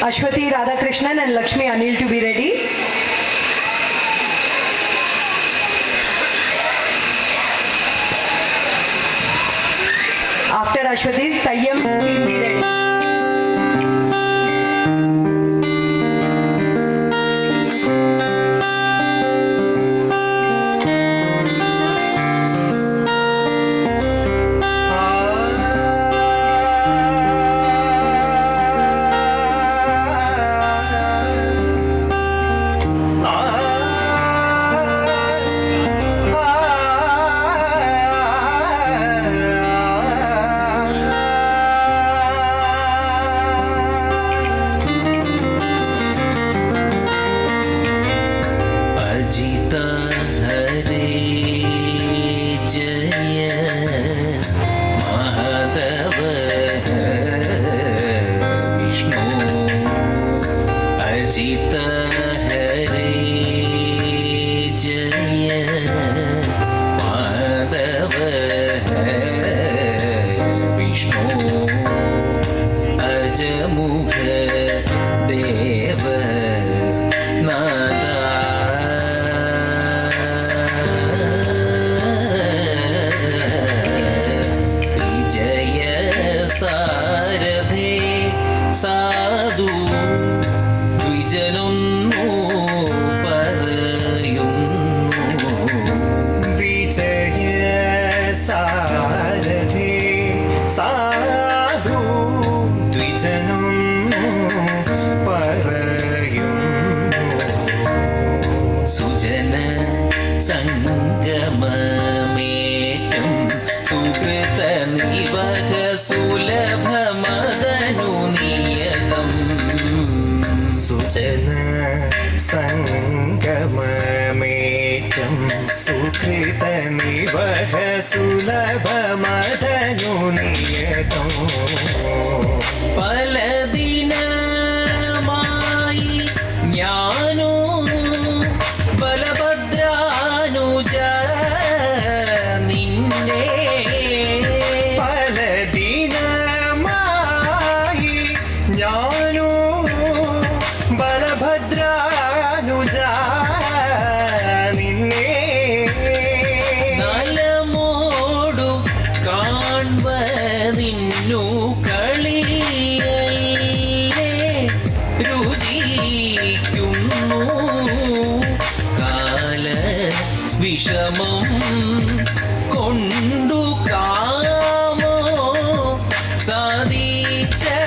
Ashwati Radhakrishnan and Lakshmi Anil to be ready. After Ashwati, Tayyam will be ready. സംഗമമേറ്റം സുകൃതനിവഹ സുലഭമതനുനിയതം പലദിനമായി ഞാനോ ബലഭദ്രാനുജ നിന്നെ പലദിനമായി ഞാനോ ബലഭദ്രാനുജ നിന്നെ നലമോടു കാൺവതിന്നു കളിയല്ലേ രുചിക്കുന്നു കാല വിഷമം കൊണ്ടു കാമോ സാധിച്ചതില്ലേ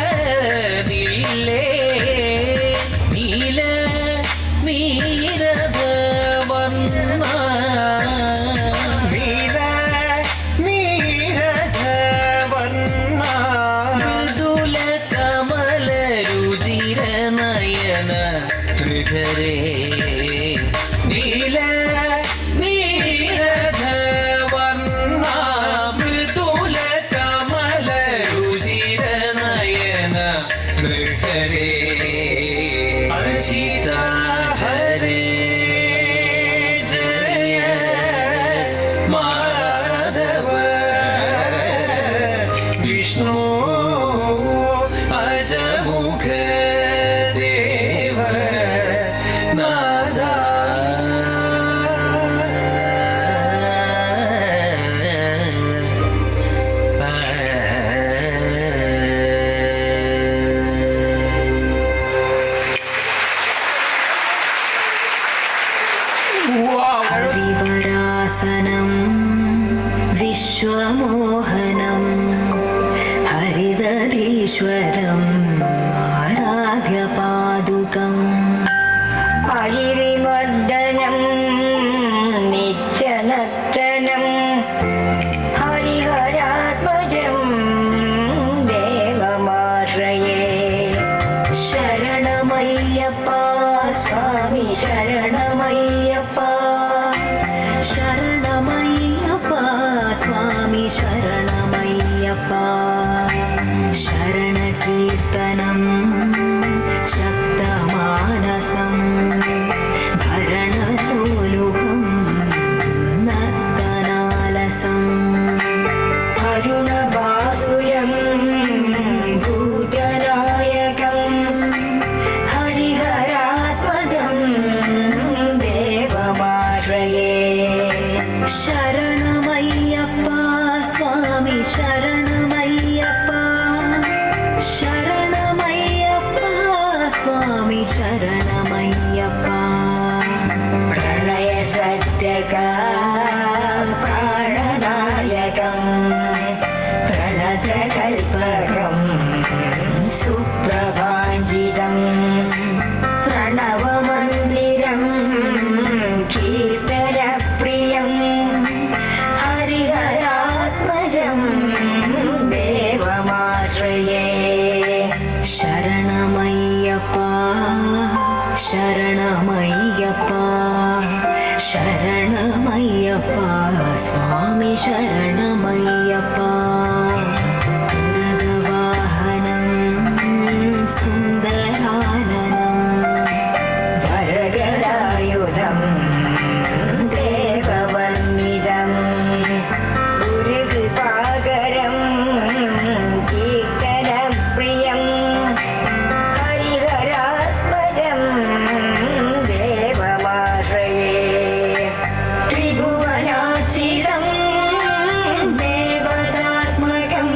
വിശ്വമോഹനം ഹരിദധീശ്വരം ആരാധ്യപാദുകം ഹരിവർദ്ധനം നിത്യനർത്തനം ഹരിഹരാത്മജം ദേവമാശ്രയേ ശരണമയ്യപ്പ സ്വാമി ശരണമയ്യപ്പ ശരണമയ്യപ്പ സ്വാമി ശരണമയ്യപ്പ ശരണകീർത്തനം ശക്തമാനസം ഭരണലോലുപം നർത്തനാലസം അരുണഭാസുരം ഭൂതനായകം ശരണമയ്യപ്പ സ്വാമി ശരണമയ്യപ്പ പുരതവാഹനം സുന്ദരാനനം വരഗരായുധം ദേവവന്നിതം ഗുരുകൃപാകരം കീർത്തനപ്രിയം ഹരിഹരാത്മജം ദേവമാശ്രയേ ത്രിഭുവനാചിരം ദേവതാത്മകം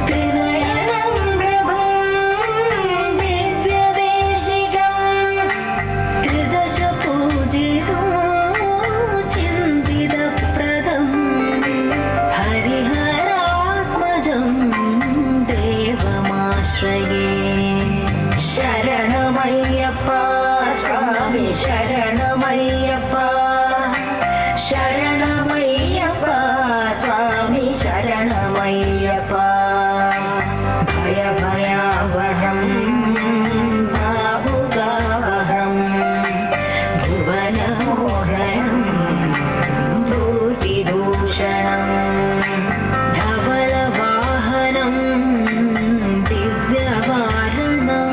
ത്രിനയനം പ്രഭം ദിവ്യദേശികം ത്രിദശ പൂജിതോ ചിന്തിതപ്രദം ഹരിഹരാത്മജം ദേവമാശ്രയേ ശരണമയ്യപ്പ സ്വാമി ശരണമയ്യപ്പ ശരണമയ്യപ്പ സ്വാമി ശരണമയ്യപ്പ ഭയഭയാവഹം ഭാവുകാവഹം ഭുവനമോഹനം ഭൂതിദൂഷണം ധവളവാഹനം ദിവ്യവാരണം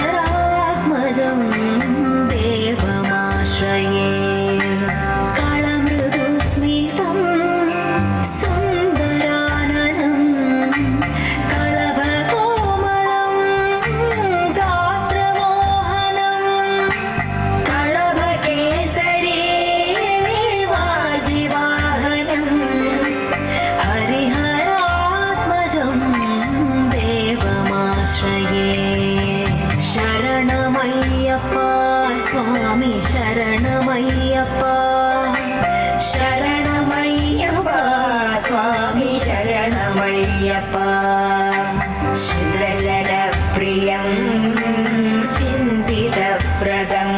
ഹരിഹരാത്മജം ദേവമാശ്രയേ കളമൃദുസ്മിതം സുന്ദരാനനം കളഭകോമളം ഗാത്രമോഹനം കളഭകേസരീ വാജിവാഹനം ഹരിഹരാത്മജം ദേവമാശ്രയേ ശരണമയ്യപ്പ സ്വാമി ശരണമയ്യപ്പ ശരണമയ്യപ്പ സ്വാമി ശരണമയ്യപ്പ ശുദ്ധജലപ്രിയം ചിന്തിതപ്രദം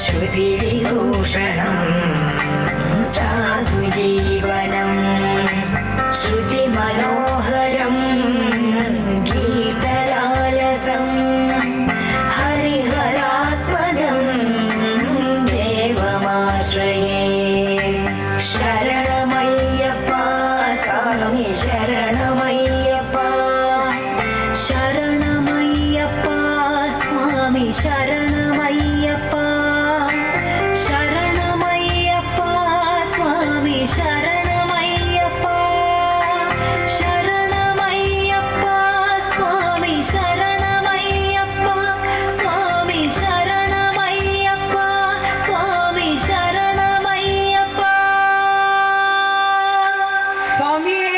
ശ്രുതിവിഭൂഷണം സാധുജീവനം ശ്രുതിമനോഹരം ഗീതലാലസം ഹരിഹരാത്മജം ദേവമാശ്രയേ ശരണമയ്യപ്പ സ്വാമി ശരണമയ്യപ്പ ശരണമയ്യപ്പ സ്വാമി ശരണമയ്യപ്പ ശരണമയ്യപ്പ സ്വാമി ശരണമയ്യപ്പ ശരണമയ്യപ്പ സ്വാമി ശരണമയ്യപ്പ സ്വാമി ശരണമയ്യപ്പ സ്വാമി ശരണമയ്യപ്പ സ്വാമിയേ